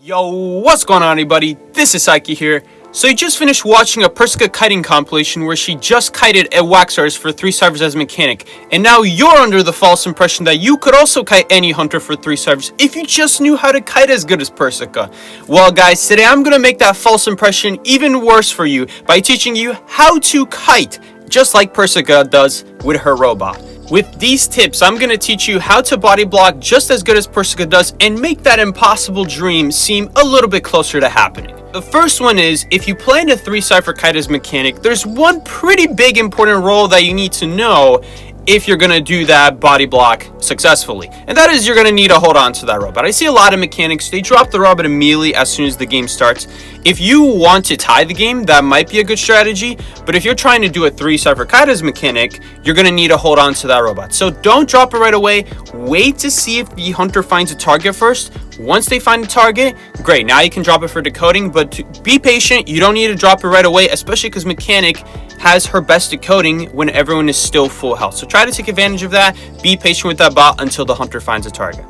Yo, what's going on everybody? This is Psyche here. So you just finished watching a Persica kiting compilation where she just kited a wax artist for 3 cyphers as a mechanic, and now you're under the false impression that you could also kite any hunter for 3 cyphers if you just knew how to kite as good as Persica. Well guys, today I'm gonna make that false impression even worse for you by teaching you how to kite just like Persica does with her robot. With these tips, I'm going to teach you how to body block just as good as Persica does and make that impossible dream seem a little bit closer to happening. The first one is, if you plan a 3 cypher kite as mechanic, there's one pretty big important role that you need to know if you're going to do that body block successfully. And that is, you're going to need to hold on to that robot. I see a lot of mechanics, they drop the robot immediately as soon as the game starts. If you want to tie the game, that might be a good strategy. But if you're trying to do a 3 cypher kite as mechanic, you're going to need to hold on to that robot. So don't drop it right away. Wait to see if the hunter finds a target first. Once they find a target, great, now you can drop it for decoding. But be patient, you don't need to drop it right away, especially because mechanic has her best decoding when everyone is still full health. So try to take advantage of that. Be patient with that bot until the hunter finds a target.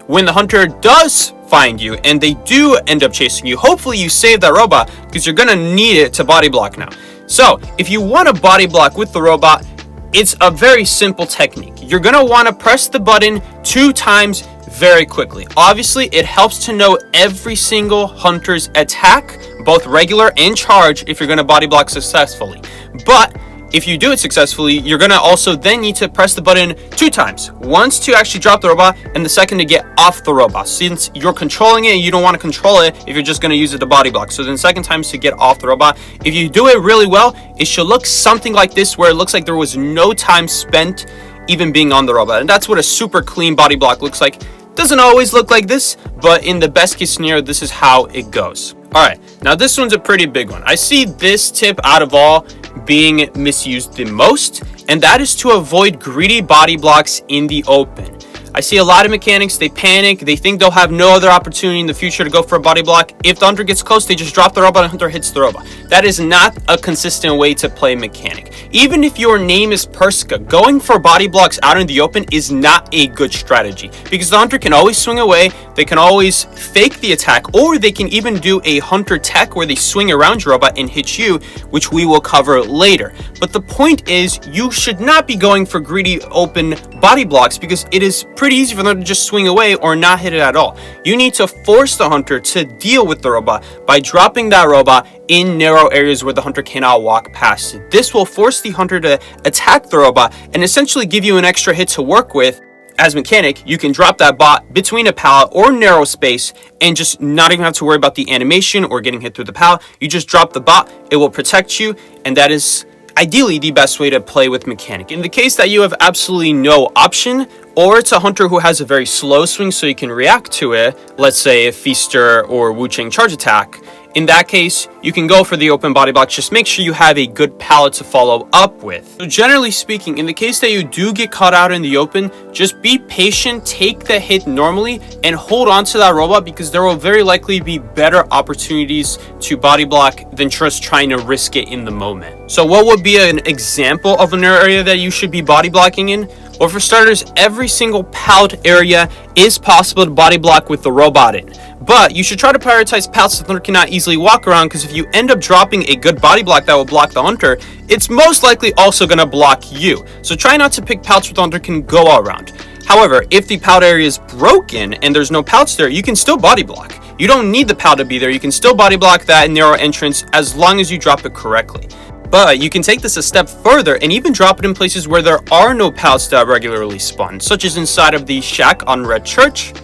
When the hunter does find you and they do end up chasing you, hopefully you save that robot because you're gonna need it to body block now. So if you want to body block with the robot, it's a very simple technique. You're gonna want to press the button 2 times very quickly. Obviously, it helps to know every single hunter's attack, both regular and charge, if you're going to body block successfully. But if you do it successfully, you're going to also then need to press the button 2 times. Once to actually drop the robot, and the second to get off the robot. Since you're controlling it and you don't want to control it if you're just going to use it to body block. So then second time is to get off the robot. If you do it really well, it should look something like this, where it looks like there was no time spent even being on the robot. And that's what a super clean body block looks like. Doesn't always look like this, but in the best case scenario, this is how it goes. All right, now this one's a pretty big one. I see this tip out of all being misused the most, and that is to avoid greedy body blocks in the open. I see a lot of mechanics, they panic, they think they'll have no other opportunity in the future to go for a body block. If the hunter gets close, they just drop the robot and the hunter hits the robot. That is not a consistent way to play mechanic. Even if your name is Persica, going for body blocks out in the open is not a good strategy, because the hunter can always swing away, they can always fake the attack, or they can even do a hunter tech where they swing around your robot and hit you, which we will cover later. But the point is, you should not be going for greedy open body blocks, because it is pretty easy for them to just swing away or not hit it at all. You need to force the hunter to deal with the robot by dropping that robot in narrow areas where the hunter cannot walk past it. This will force the hunter to attack the robot and essentially give you an extra hit to work with. As mechanic, you can drop that bot between a pallet or narrow space and just not even have to worry about the animation or getting hit through the pallet. You just drop the bot, it will protect you, and that is ideally the best way to play with mechanic. In the case that you have absolutely no option, or it's a hunter who has a very slow swing so you can react to it, let's say a Feaster or Wu Chang charge attack, in that case, you can go for the open body block. Just make sure you have a good pallet to follow up with. So generally speaking, in the case that you do get caught out in the open, just be patient, take the hit normally, and hold on to that robot, because there will very likely be better opportunities to body block than just trying to risk it in the moment. So what would be an example of an area that you should be body blocking in? Well, for starters, every single pallet area is possible to body block with the robot in. But you should try to prioritize pallets the hunter cannot easily walk around, because if you end up dropping a good body block that will block the hunter, it's most likely also going to block you. So try not to pick pallets where the hunter can go around. However, if the pallet area is broken and there's no pallets there, you can still body block. You don't need the pallet to be there. You can still body block that narrow entrance as long as you drop it correctly. But you can take this a step further and even drop it in places where there are no pallets that regularly spawn, such as inside of the shack on Red Church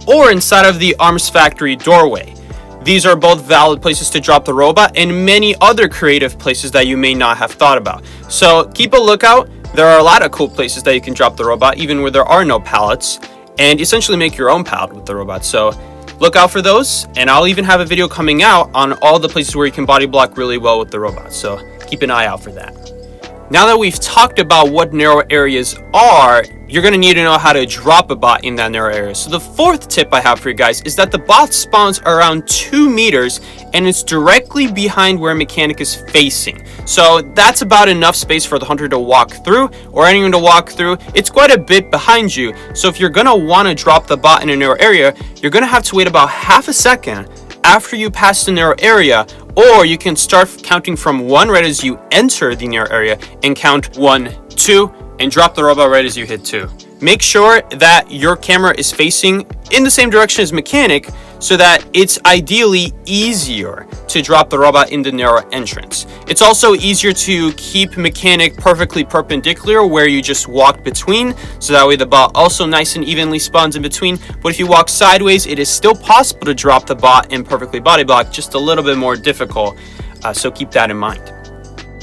or inside of the Arms Factory doorway. These are both valid places to drop the robot, and many other creative places that you may not have thought about. So keep a lookout. There are a lot of cool places that you can drop the robot, even where there are no pallets, and essentially make your own pallet with the robot. So look out for those, and I'll even have a video coming out on all the places where you can body block really well with the robot, so keep an eye out for that. Now that we've talked about what narrow areas are, you're going to need to know how to drop a bot in that narrow area. So the fourth tip I have for you guys is that the bot spawns around 2 meters and it's directly behind where mechanic is facing. So that's about enough space for the hunter to walk through, or anyone to walk through. It's quite a bit behind you. So if you're going to want to drop the bot in a narrow area, you're going to have to wait about half a second after you pass the narrow area, or you can start counting from 1 right as you enter the narrow area and count 1, 2, and drop the robot right as you hit 2. Make sure that your camera is facing in the same direction as mechanic so that it's ideally easier to drop the robot in the narrow entrance. It's also easier to keep mechanic perfectly perpendicular where you just walk between, so that way the bot also nice and evenly spawns in between. But if you walk sideways, it is still possible to drop the bot and perfectly body block, just a little bit more difficult, so keep that in mind.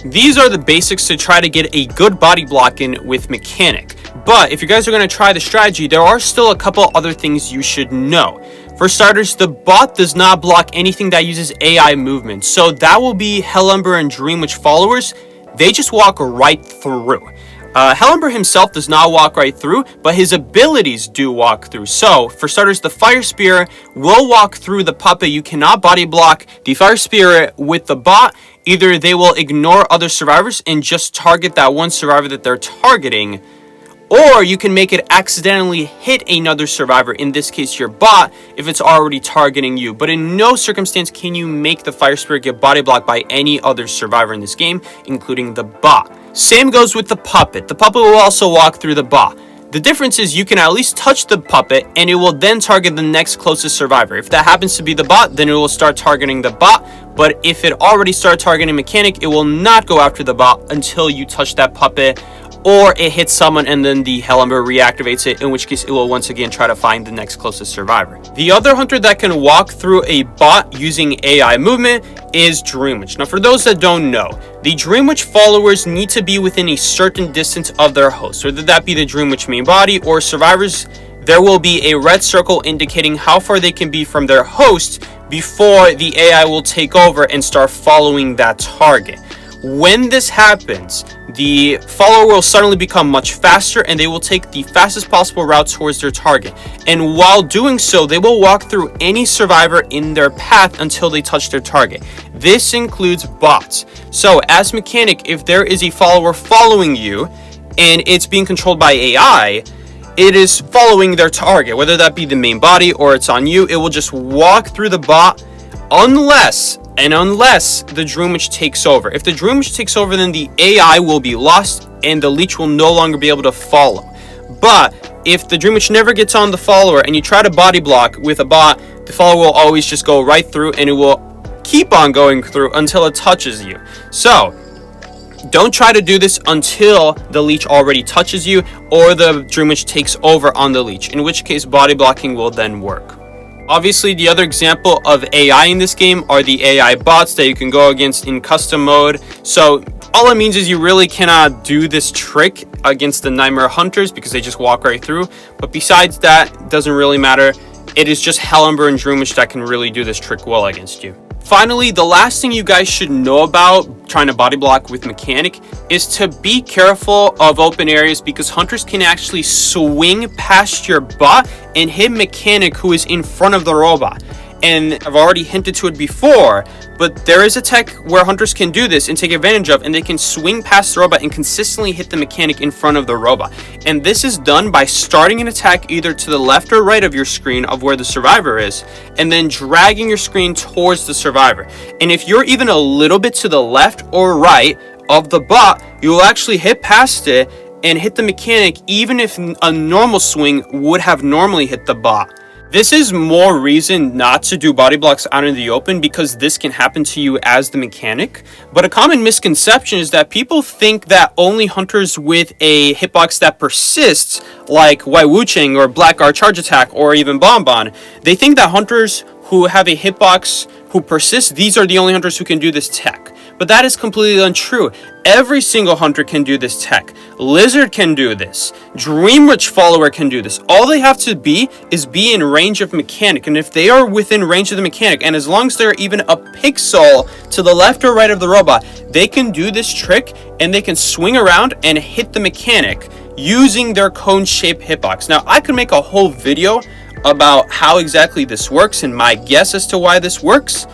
These are the basics to try to get a good body block in with mechanic. But if you guys are going to try the strategy, there are still a couple other things you should know. For starters, the bot does not block anything that uses AI movement. So that will be Hellumber and Dreamwitch followers. They just walk right through. Hellumber himself does not walk right through, but his abilities do walk through. So, for starters, the Fire Spirit will walk through the puppet. You cannot body block the Fire Spirit with the bot. Either they will ignore other survivors and just target that one survivor that they're targeting, or you can make it accidentally hit another survivor, in this case your bot, if it's already targeting you. But in no circumstance can you make the Fire Spirit get body blocked by any other survivor in this game, including the bot. Same goes with the puppet. The puppet will also walk through the bot. The difference is you can at least touch the puppet and it will then target the next closest survivor. If that happens to be the bot, then it will start targeting the bot. But if it already started targeting mechanic, it will not go after the bot until you touch that puppet, or it hits someone and then the Hellumber reactivates it, in which case it will once again try to find the next closest survivor. The other hunter that can walk through a bot using AI movement is Dreamwitch. Now, for those that don't know, the Dreamwitch followers need to be within a certain distance of their host, whether that be the Dreamwitch main body or survivors. There will be a red circle indicating how far they can be from their host before the AI will take over and start following that target. When this happens, the follower will suddenly become much faster and they will take the fastest possible route towards their target. And while doing so, they will walk through any survivor in their path until they touch their target. This includes bots. So as mechanic, if there is a follower following you and it's being controlled by AI, it is following their target, whether that be the main body or it's on you. It will just walk through the bot unless the Dreamwitch takes over. If the Dreamwitch takes over, then the AI will be lost and the leech will no longer be able to follow. But if the Dreamwitch never gets on the follower and you try to body block with a bot, the follower will always just go right through and it will keep on going through until it touches you. So don't try to do this until the leech already touches you or the Dreamwitch takes over on the leech, in which case body blocking will then work. Obviously, the other example of AI in this game are the AI bots that you can go against in custom mode. So all it means is you really cannot do this trick against the Nightmare Hunters because they just walk right through. But besides that, it doesn't really matter. It is just Hellumber and Dreamwitch that can really do this trick well against you. Finally, the last thing you guys should know about trying to body block with mechanic is to be careful of open areas, because hunters can actually swing past your bot and hit mechanic who is in front of the robot. And I've already hinted to it before, but there is a tech where hunters can do this and take advantage of, and they can swing past the robot and consistently hit the mechanic in front of the robot. And this is done by starting an attack either to the left or right of your screen of where the survivor is, and then dragging your screen towards the survivor. And if you're even a little bit to the left or right of the bot, you will actually hit past it and hit the mechanic even if a normal swing would have normally hit the bot. This is more reason not to do body blocks out in the open, because this can happen to you as the mechanic. But a common misconception is that people think that only hunters with a hitbox that persists, like White Wu-Chang or Blackguard Charge Attack or even Bonbon, they think that hunters who have a hitbox who persists, these are the only hunters who can do this tech. But that is completely untrue. Every single hunter can do this tech. Lizard can do this. Dreamwitch follower can do this. All they have to be is be in range of mechanic. And if they are within range of the mechanic, and as long as they're even a pixel to the left or right of the robot, they can do this trick and they can swing around and hit the mechanic using their cone-shaped hitbox. Now, I could make a whole video about how exactly this works and my guess as to why this works,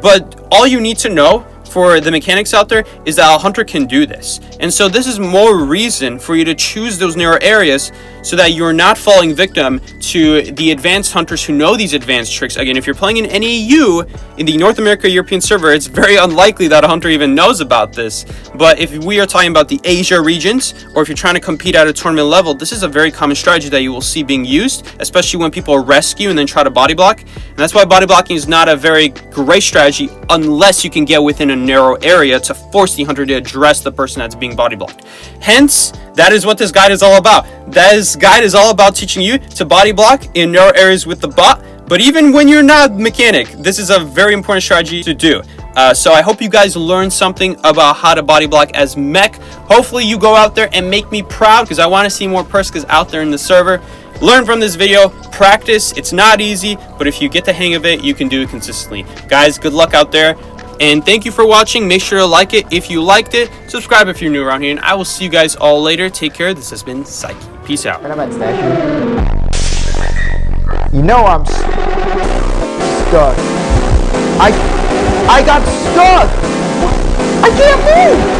but all you need to know for the mechanics out there is that a hunter can do this. And so this is more reason for you to choose those narrow areas so that you're not falling victim to the advanced hunters who know these advanced tricks. Again, if you're playing in NAU, in the North America European server, it's very unlikely that a hunter even knows about this. But if we are talking about the Asia regions, or if you're trying to compete at a tournament level, this is a very common strategy that you will see being used, especially when people rescue and then try to body block. And that's why body blocking is not a very great strategy unless you can get within a narrow area to force the hunter to address the person that's being body blocked. Hence, that is what this guide is all about. This guide is all about teaching you to body block in narrow areas with the bot. But even when you're not mechanic, this is a very important strategy to do. So I hope you guys learned something about how to body block as mech. Hopefully you go out there and make me proud, because I want to see more Persicas out there in the server. Learn from this video, practice. It's not easy, but if you get the hang of it, you can do it consistently. Guys, good luck out there. And thank you for watching. Make sure to like it if you liked it. Subscribe if you're new around here. And I will see you guys all later. Take care. This has been Psyche. Peace out. You know I'm stuck. I got stuck. I can't move.